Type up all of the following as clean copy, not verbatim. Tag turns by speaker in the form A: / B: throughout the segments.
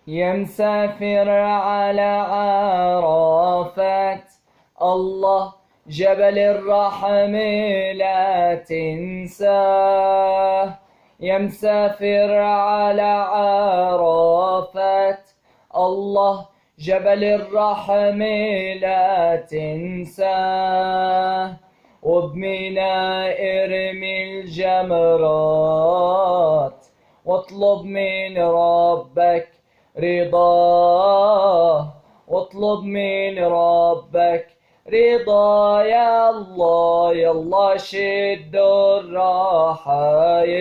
A: يا مسافر على عرفات، الله جبل الرحم لا تنساه. يا مسافر على عرفات، الله جبل الرحم لا تنساه. وبمنى ارمي الجمرات، واطلب من ربك رضاه، واطلب من ربك رضا. يا الله يا الله شد الرحايل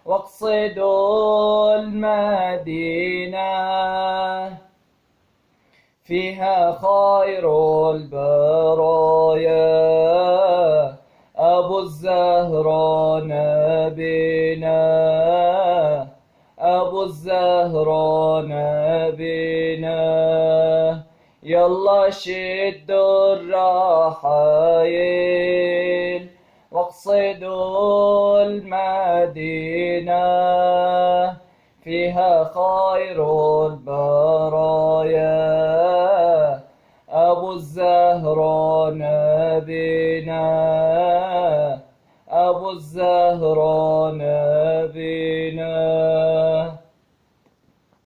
A: واقصدوا المدينة، فيها خير البرايا أبو الزهراء نبينا، أبو الزهراء نبينا. يلا شدوا الرحايل واقصدوا المدينة، فيها خير البرايا أبو الزهراء نبينا، أبو الزهراء نبينا.